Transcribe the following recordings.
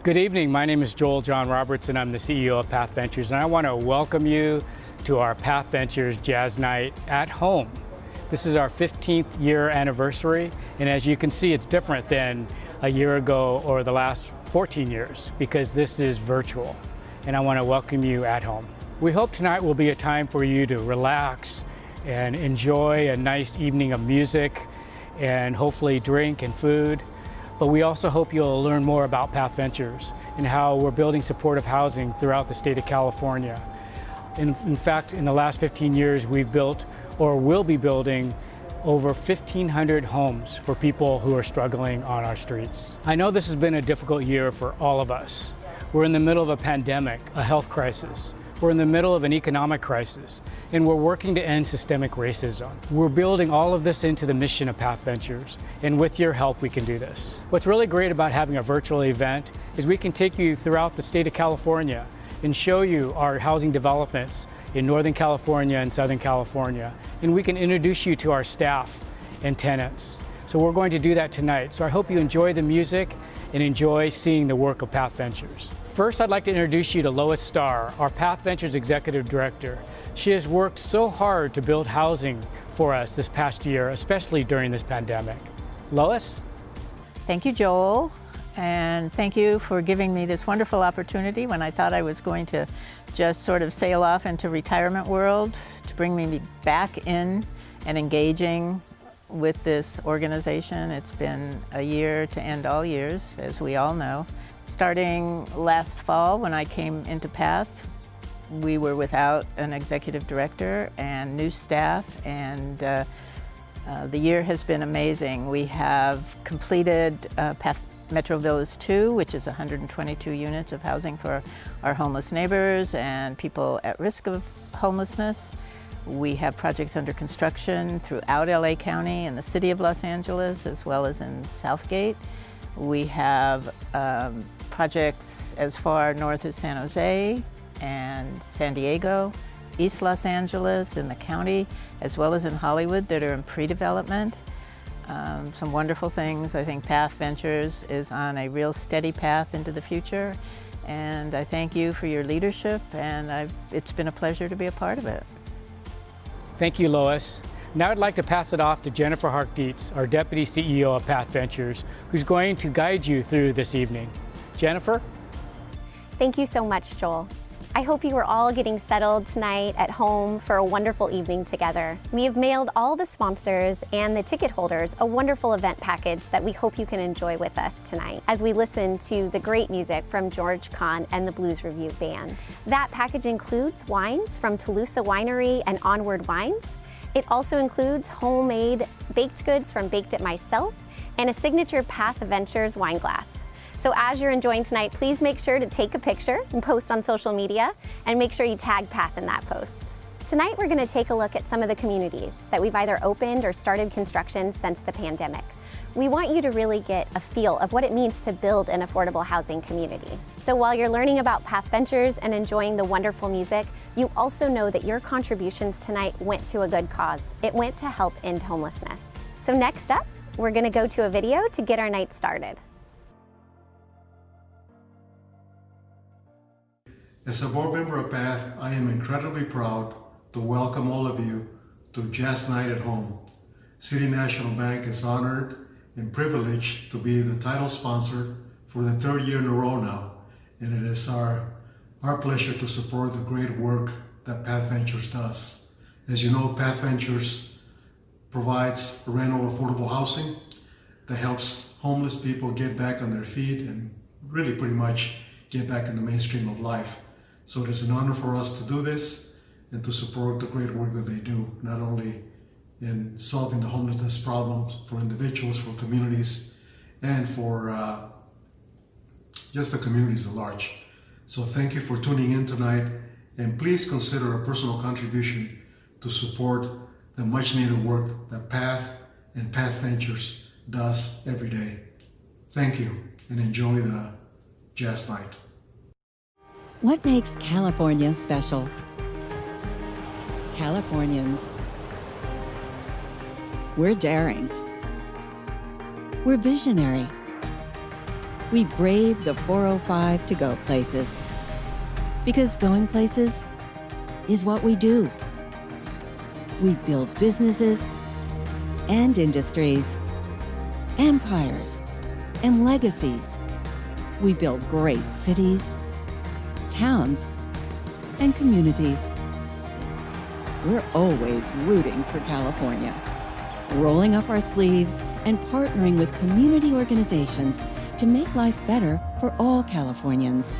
Good evening. My name is Joel John Roberts, and I'm the CEO of Path Ventures, and I want to welcome you to our Path Ventures Jazz Night at Home. This is our 15th year anniversary, and as you can see, it's different than a year ago or the last 14 years because this is virtual, and I want to welcome you at home. We hope tonight will be a time for you to relax and enjoy a nice evening of music and hopefully drink and food. But we also hope you'll learn more about Path Ventures and how we're building supportive housing throughout the state of California. In fact, in the last 15 years, we've built or will be building over 1,500 homes for people who are struggling on our streets. I know this has been a difficult year for all of us. We're in the middle of a pandemic, a health crisis. We're in the middle of an economic crisis, and we're working to end systemic racism. We're building all of this into the mission of Path Ventures, and with your help, we can do this. What's really great about having a virtual event is we can take you throughout the state of California and show you our housing developments in Northern California and Southern California, and we can introduce you to our staff and tenants. So we're going to do that tonight. So I hope you enjoy the music and enjoy seeing the work of Path Ventures. First, I'd like to introduce you to Lois Starr, our Path Ventures Executive Director. She has worked so hard to build housing for us this past year, especially during this pandemic. Lois? Thank you, Joel, and thank you for giving me this wonderful opportunity when I thought I was going to just sort of sail off into retirement world, to bring me back in and engaging with this organization. It's been a year to end all years, as we all know. Starting last fall, when I came into Path, we were without an executive director and new staff, and the year has been amazing. We have completed Path Metro Villas 2, which is 122 units of housing for our homeless neighbors and people at risk of homelessness. We have projects under construction throughout LA County and the city of Los Angeles, as well as in Southgate. We have projects as far north as San Jose and San Diego, East Los Angeles in the county, as well as in Hollywood that are in pre-development. Some wonderful things. I think Path Ventures is on a real steady path into the future, and I thank you for your leadership, and it's been a pleasure to be a part of it. Thank you, Lois. Now I'd like to pass it off to Jennifer Hark-Dietz, our Deputy CEO of Path Ventures, who's going to guide you through this evening. Jennifer? Thank you so much, Joel. I hope you are all getting settled tonight at home for a wonderful evening together. We have mailed all the sponsors and the ticket holders a wonderful event package that we hope you can enjoy with us tonight as we listen to the great music from George Kahn and the Blues Revue Band. That package includes wines from Tolusa Winery and Onward Wines. It also includes homemade baked goods from Baked It Myself and a signature Path Ventures wine glass. So as you're enjoying tonight, please make sure to take a picture and post on social media, and make sure you tag Path in that post. Tonight we're going to take a look at some of the communities that we've either opened or started construction since the pandemic. We want you to really get a feel of what it means to build an affordable housing community. So while you're learning about Path Ventures and enjoying the wonderful music, you also know that your contributions tonight went to a good cause. It went to help end homelessness. So next up, we're going to go to a video to get our night started. As a board member of Path, I am incredibly proud to welcome all of you to Jazz Night at Home. City National Bank is honored and privileged to be the title sponsor for the third year in a row now, and it is our pleasure to support the great work that Path Ventures does. As you know, Path Ventures provides rental affordable housing that helps homeless people get back on their feet and really pretty much get back in the mainstream of life. So it is an honor for us to do this and to support the great work that they do, not only in solving the homelessness problems for individuals, for communities, and for just the communities at large. So thank you for tuning in tonight, and please consider a personal contribution to support the much needed work that Path and Path Ventures does every day. Thank you, and enjoy the Jazz Night. What makes California special? Californians. We're daring. We're visionary. we brave the 405 to go places. Because going places is what we do. We build businesses and industries, empires and legacies. We build great cities, towns, and communities. We're always rooting for California, rolling up our sleeves and partnering with community organizations to make life better for all Californians.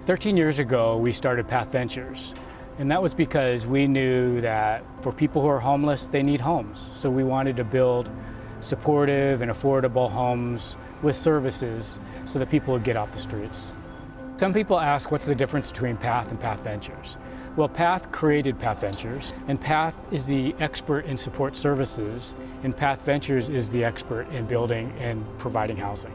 "13 years ago, we started Path Ventures, and that was because we knew that for people who are homeless, they need homes. So we wanted to build supportive and affordable homes with services so that people would get off the streets. Some people ask, what's the difference between Path and Path Ventures? Well, Path created Path Ventures, and Path is the expert in support services, and Path Ventures is the expert in building and providing housing.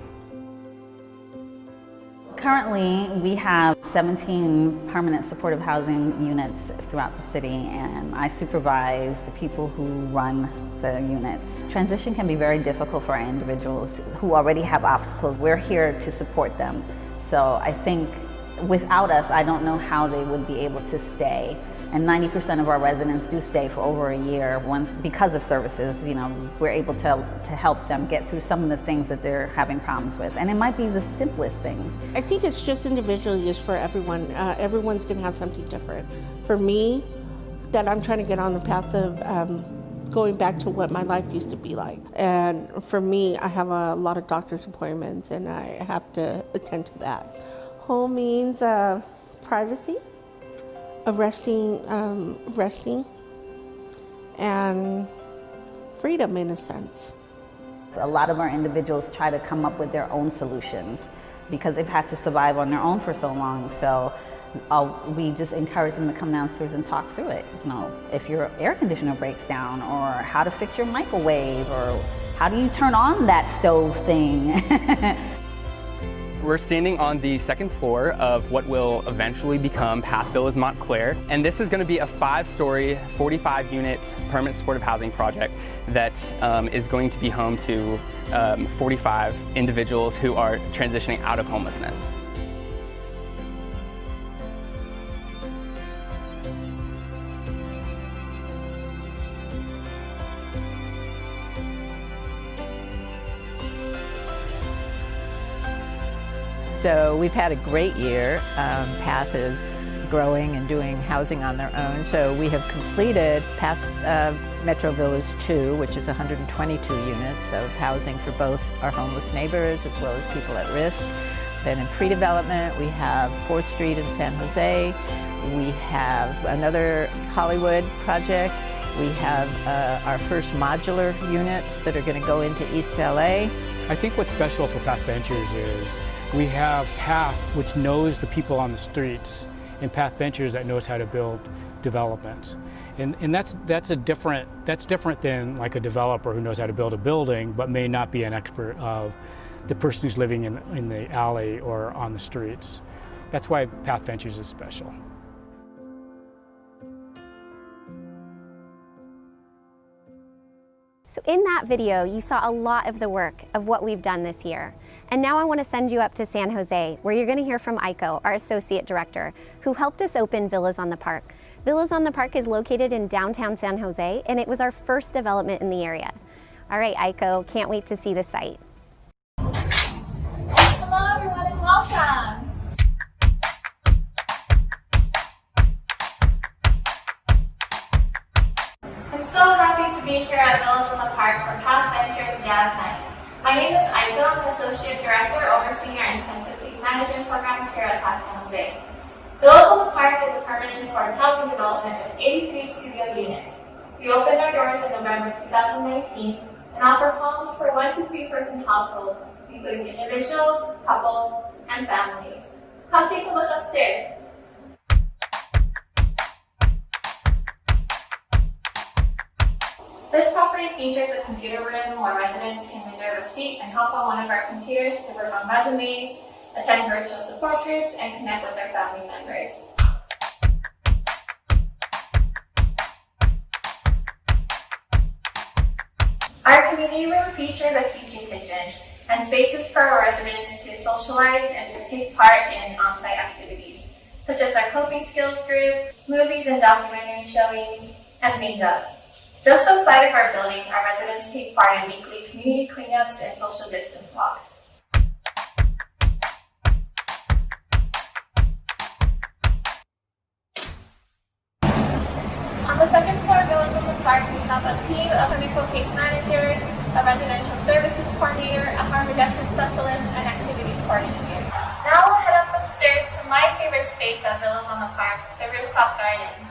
Currently, we have 17 permanent supportive housing units throughout the city, and I supervise the people who run the units. Transition can be very difficult for our individuals who already have obstacles. We're here to support them. So I think without us, I don't know how they would be able to stay. And 90% of our residents do stay for over a year because of services. You know, we're able to help them get through some of the things that they're having problems with. And it might be the simplest things. I think it's just individually, it's for everyone. Everyone's gonna have something different. For me, that I'm trying to get on the path of going back to what my life used to be like. And for me, I have a lot of doctor's appointments and I have to attend to that. Home means privacy. Resting and freedom in a sense. A lot of our individuals try to come up with their own solutions because they've had to survive on their own for so long. So we just encourage them to come downstairs and talk through it. You know, if your air conditioner breaks down, or how to fix your microwave, or how do you turn on that stove thing? We're standing on the second floor of what will eventually become Path Villas Montclair, and this is going to be a 5-story, 45-unit permanent supportive housing project that is going to be home to 45 individuals who are transitioning out of homelessness. So we've had a great year. Path is growing and doing housing on their own. So we have completed Path Metro Villas 2, which is 122 units of housing for both our homeless neighbors as well as people at risk. been in pre-development. We have 4th Street in San Jose. We have another Hollywood project. We have our first modular units that are going to go into East LA. I think what's special for Path Ventures is we have Path, which knows the people on the streets, and Path Ventures that knows how to build developments. And that's different than like a developer who knows how to build a building but may not be an expert of the person who's living in the alley or on the streets. That's why Path Ventures is special. So in that video, you saw a lot of the work of what we've done this year. And now I want to send you up to San Jose, where you're going to hear from Aiko, our Associate Director, who helped us open Villas on the Park. Villas on the Park is located in downtown San Jose, and it was our first development in the area. All right, Aiko, can't wait to see the site. Hello everyone and welcome! I'm so happy to be here at Villas on the Park for Path Ventures Jazz Night. My name is Aiko. I'm Associate Director overseeing our Intensive Case Management programs here at Path San Jose. Villas on the Park is a permanent supportive housing development with 83 studio units. We opened our doors in November 2019 and offer homes for 1 to 2 person households, including individuals, couples, and families. Come take a look upstairs. This property features a computer room where residents can reserve a seat and hop on one of our computers to work on resumes, attend virtual support groups, and connect with their family members. Our community room features a teaching kitchen and spaces for our residents to socialize and to take part in on-site activities, such as our coping skills group, movies and documentary showings, and bingo. Just outside of our building, our residents take part in weekly community cleanups and social distance walks. On the second floor of Villas on the Park, we have a team of clinical case managers, a residential services coordinator, a harm reduction specialist, and activities coordinator. Now we'll head up upstairs to my favorite space at Villas on the Park, the rooftop garden.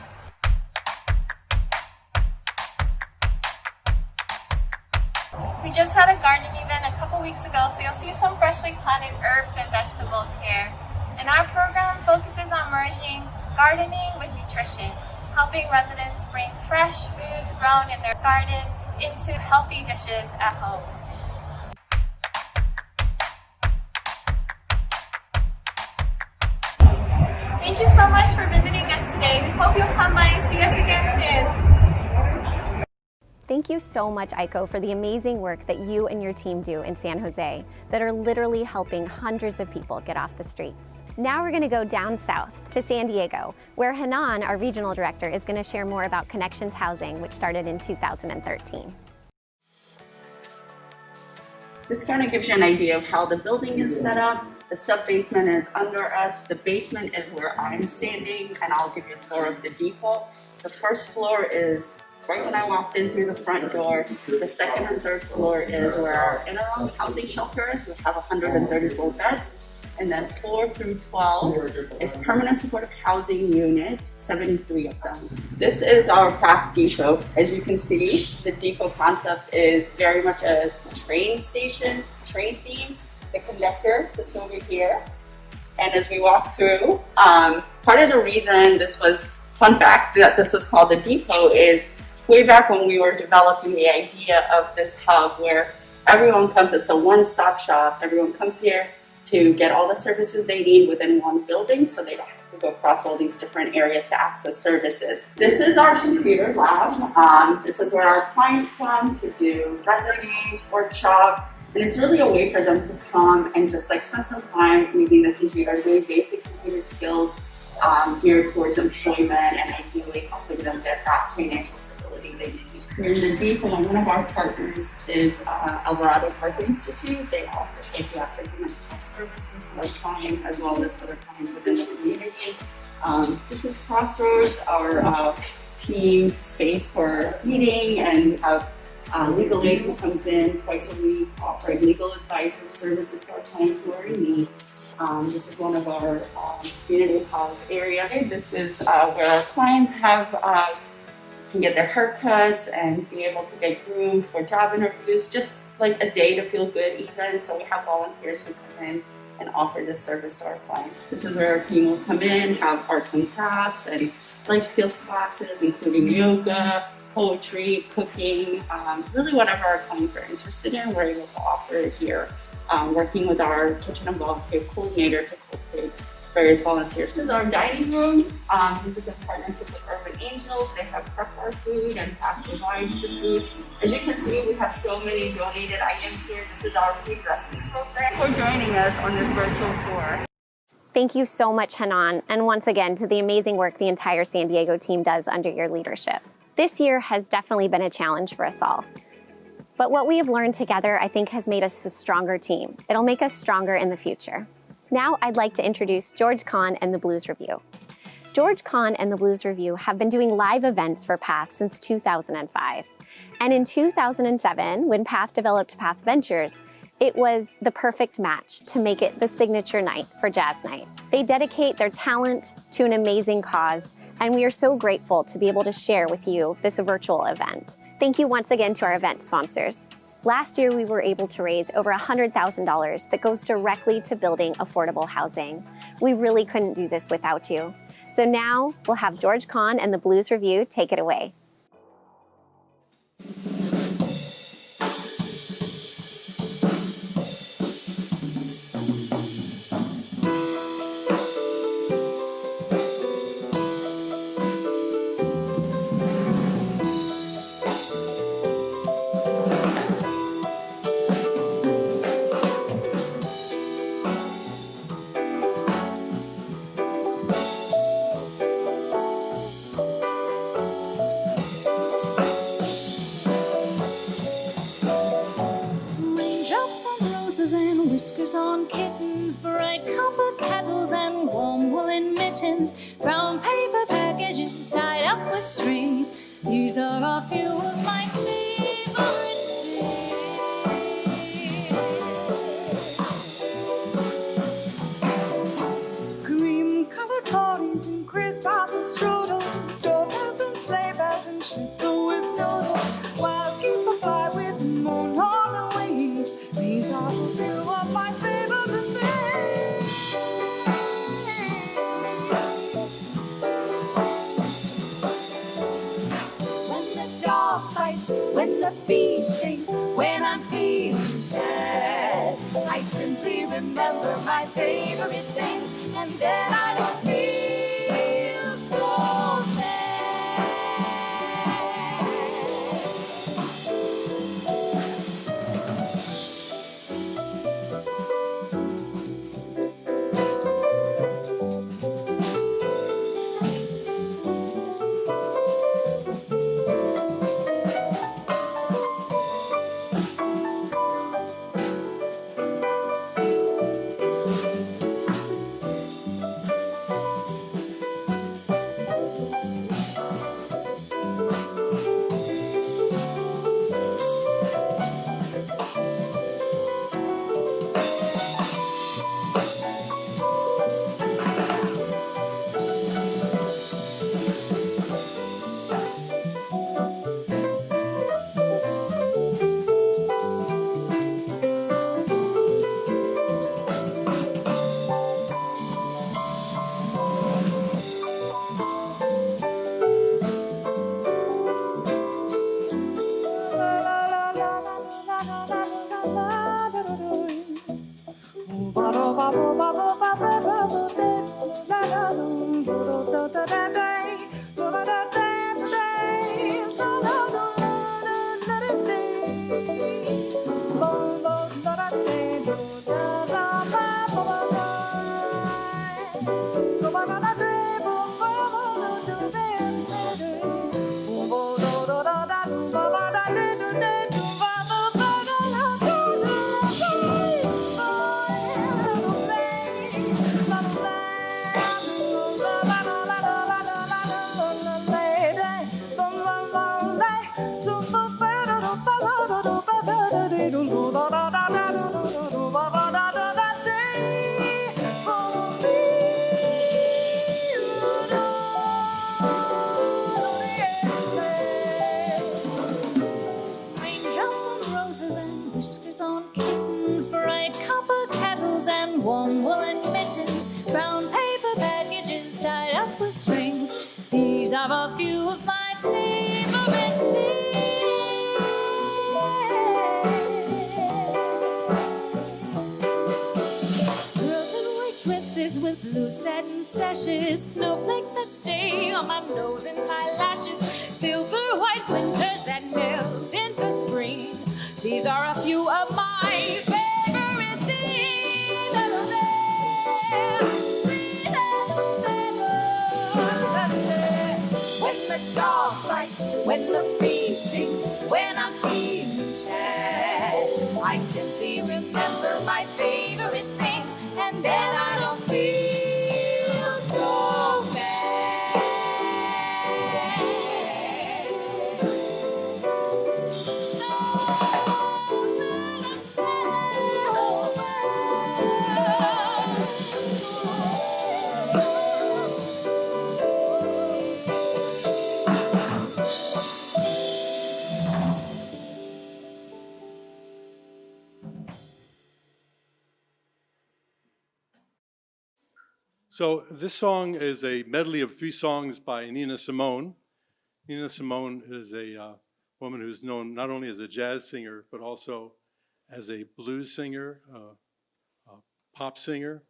We just had a gardening event a couple weeks ago, so you'll see some freshly planted herbs and vegetables here. And our program focuses on merging gardening with nutrition, helping residents bring fresh foods grown in their garden into healthy dishes at home. Thank you so much for visiting us today. We hope you'll come by and see us again soon. Thank you so much, Aiko, for the amazing work that you and your team do in San Jose that are literally helping hundreds of people get off the streets. Now we're going to go down south to San Diego, where Hanan, our regional director, is going to share more about Connections Housing, which started in 2013. This kind of gives you an idea of how the building is set up. The sub-basement is under us. The basement is where I'm standing, and I'll give you a tour of the depot. The first floor is right when I walked in through the front door. The second and third floor is where our interim housing shelter is. We have 134 beds. And then 4 through 12 is permanent supportive housing units, 73 of them. This is our Path Depot. As you can see, the depot concept is very much a train station, train theme. The conductor sits over here. And as we walk through, part of the reason this was, fun fact, that this was called the depot is way back when we were developing the idea of this hub where everyone comes, it's a one-stop shop. Everyone comes here to get all the services they need within one building, so they don't have to go across all these different areas to access services. This is our computer lab. This is where our clients come to do resume, workshop, and it's really a way for them to come and just like spend some time using the computer, doing basic computer skills geared towards employment and ideally helping them get that financial stability they need. Here in the depot, one of our partners is Alvarado Heart Institute. They offer psychiatric and mental health services to our clients as well as other clients within the community. This is Crossroads, our team space for meeting, and we have Legal aid who comes in twice a week, offering legal advisor services to our clients who are in need. This is one of our community health area. This is where our clients can get their haircuts and be able to get groomed for job interviews, just like a day to feel good even. So we have volunteers who come in and offer this service to our clients. This is where our team will come in, have arts and crafts and life skills classes, including yoga, poetry, cooking, really whatever our clients are interested in, we're able to offer it here, working with our kitchen and volunteer coordinator to cultivate various volunteers. This is our dining room. This is in partnership with Urban Angels. They have prepped our food and Pat provides the food. As you can see, we have so many donated items here. This is our free dressing program. Thank you for joining us on this virtual tour. Thank you so much, Hanan, and once again to the amazing work the entire San Diego team does under your leadership. This year has definitely been a challenge for us all. But what we have learned together, I think, has made us a stronger team. It'll make us stronger in the future. Now I'd like to introduce George Kahn and the Blues Review. George Kahn and the Blues Review have been doing live events for PATH since 2005. And in 2007, when PATH developed PATH Ventures, it was the perfect match to make it the signature night for Jazz Night. They dedicate their talent to an amazing cause, and we are so grateful to be able to share with you this virtual event. Thank you once again to our event sponsors. Last year, we were able to raise over $100,000 that goes directly to building affordable housing. We really couldn't do this without you. So now we'll have George Kahn and the Blues Review take it away. And whiskers on kittens, bright copper kettles and warm woolen mittens, brown paper packages tied up with strings. These are a few of my favorite things. Cream-colored parties and crisp apple strudels, doorbells and sleigh bells and schnitzel with noodles, wild geese that fly with the moon on the wings. These are a few of my favorite things. When the dog bites, when the bee stings, when I'm feeling sad, I simply remember my favorite things, and then I don't feel so bad. towels and warm woolen mittens, brown paper packages tied up with strings. These are a few of my favorite things. Girls in white dresses with blue satin sashes, snowflakes that stay on my nose and my lashes, silver white winters that melt into spring. These are a few of my favorite things. When the dog bites, when the bee stings, when I'm feeling sad, I simply remember my favorite things, and then I don't feel so bad. So this song is a medley of 3 songs by Nina Simone. Nina Simone is a woman who's known not only as a jazz singer, but also as a blues singer, a pop singer.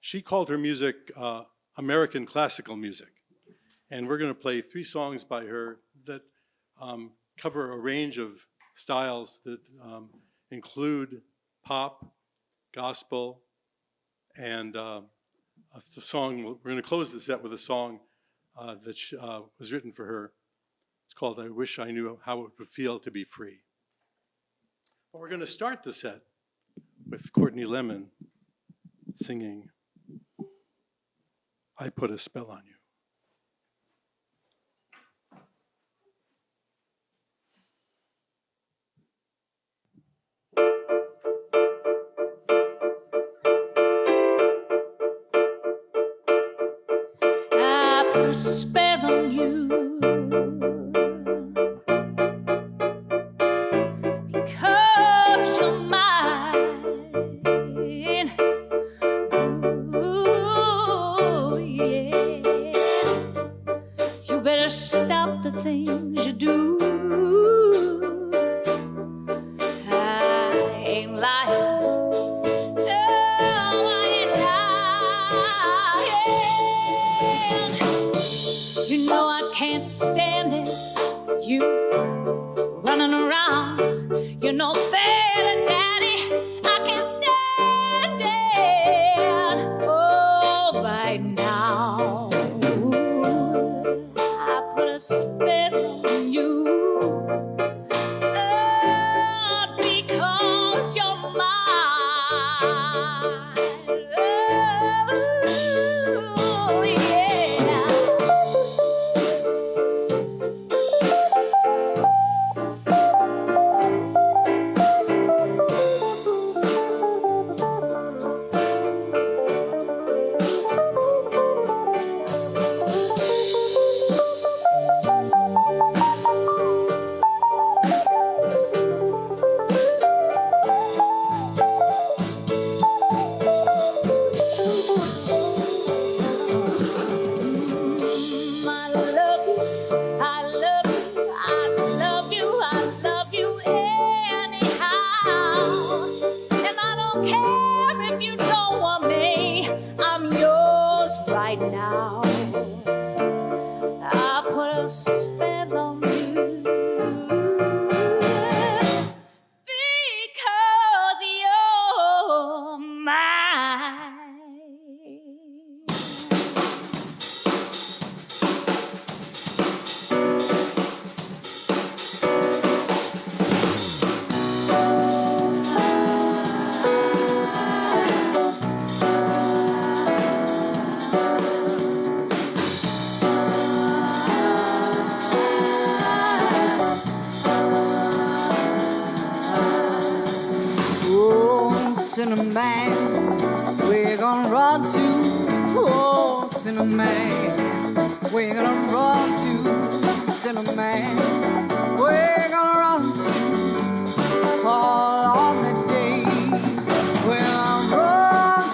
She called her music American classical music. And we're going to play 3 songs by her that cover a range of styles that include pop, gospel, and the song. We're going to close the set with a song that was written for her. It's called "I Wish I Knew How It Would Feel to Be Free." But we're going to start the set with Courtney Lemon singing "I Put a Spell on You." Put a spell on you because you're mine. Ooh, yeah. You better stop the things you do. I ain't lying. No, I ain't lying. You know I can't stand it. You running around. You know better, Daddy. I can't stand it. Oh, right now. I put a spell on you. Oh, because you're mine. Oh, yeah. Cinnamon, we're gonna run to, oh, Cinnamon, we're gonna run to, Cinnamon, we're gonna run to, fall on the day, when I'm running.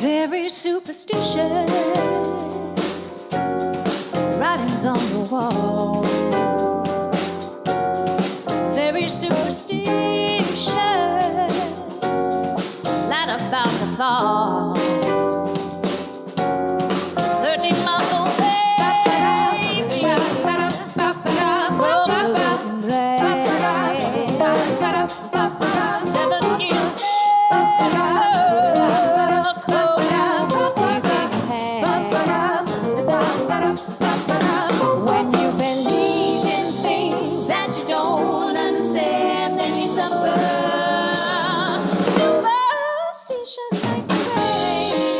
Very superstitious writings on the wall. Very superstitious light about to fall. 13-month old baby broke the looking glass. 7 years when you believe in things that you don't understand, then you suffer. Superstition like the rain.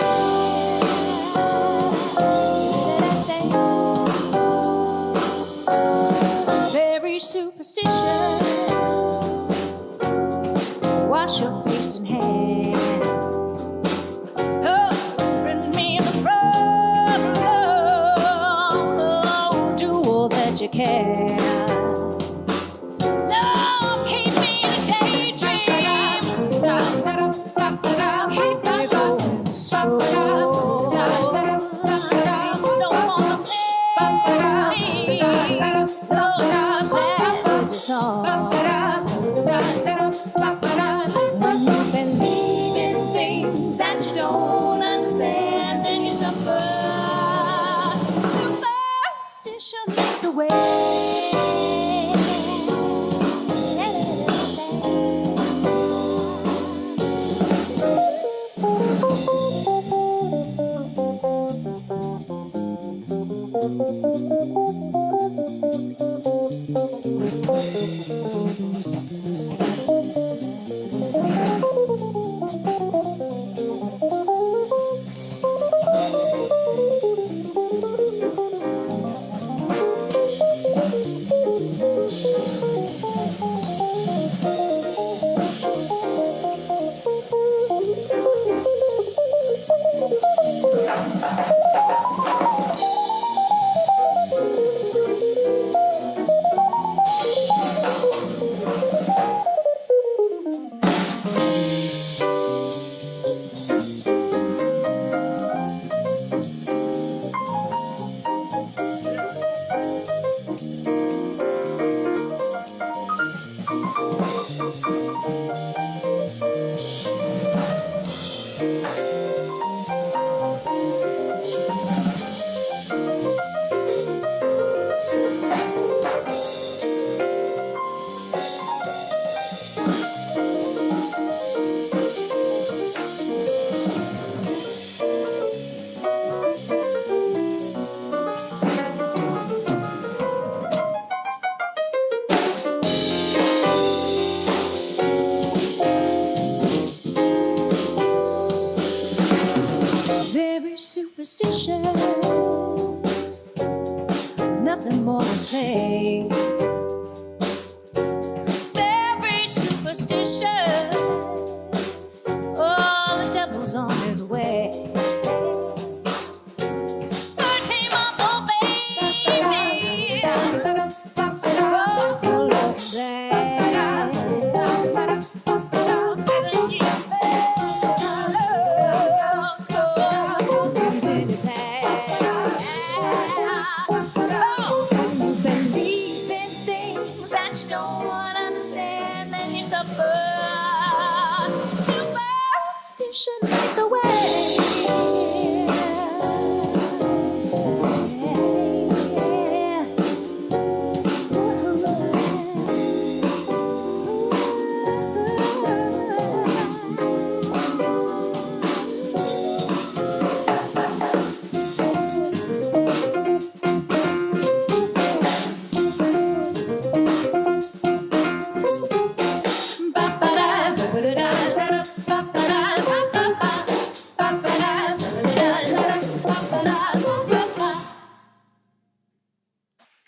Very superstitious. Wash your face and hands. Oh, friend me in the front row. Do all that you can. No, keep me in a daydream. Keep me going slow. Don't wanna see Lord, sad as a song. When you believe in things that you don't understand, then you suffer. Superstition like the way. Very superstitious, nothing more to say. Very superstitious, oh, the devil's on his way. 13-month-old baby broke the looking glass. 7 years in the past. Oh, when you believe in things that you don't understand, then you suffer. Superstition like the way.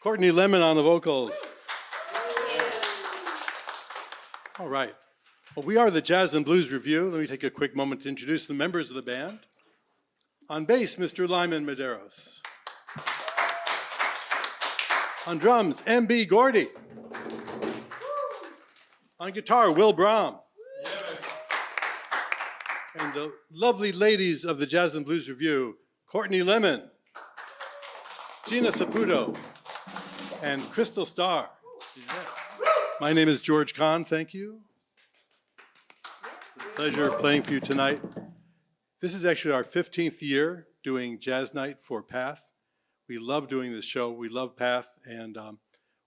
Courtney Lemon on the vocals. All right. Well, we are the Jazz and Blues Review. Let me take a quick moment to introduce the members of the band. On bass, Mr. Lyman Medeiros. On drums, M.B. Gordy. On guitar, Will Brahm. And the lovely ladies of the Jazz and Blues Review, Courtney Lemon, Gina Saputo, and Crystal Starr. Yeah. My name is George Kahn, thank you. It's a pleasure playing for you tonight. This is actually our 15th year doing Jazz Night for PATH. We love doing this show, we love PATH, and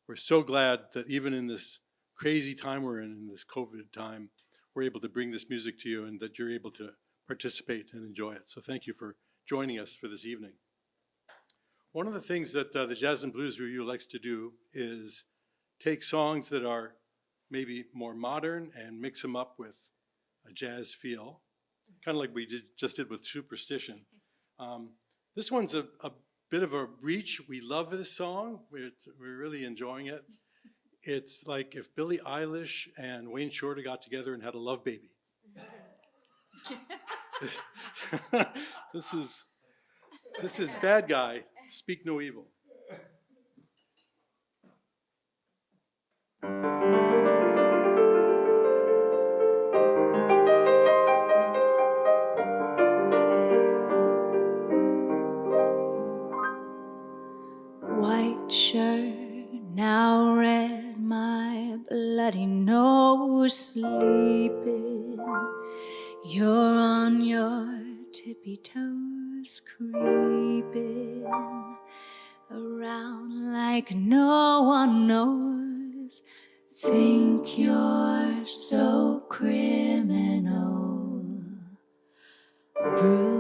we're so glad that even in this crazy time we're in this COVID time, we're able to bring this music to you and that you're able to participate and enjoy it. So thank you for joining us for this evening. One of the things that the Jazz and Blues Review likes to do is take songs that are maybe more modern and mix them up with a jazz feel, kind of like we just did with Superstition. This one's a bit of a reach. We love this song. We're really enjoying it. It's like if Billie Eilish and Wayne Shorter got together and had a love baby. This is Bad Guy, Speak No Evil. White shirt, now red, my bloody nose sleeping. You're on your tippy toes, creeping around like no one knows. Think you're so criminal. Bruce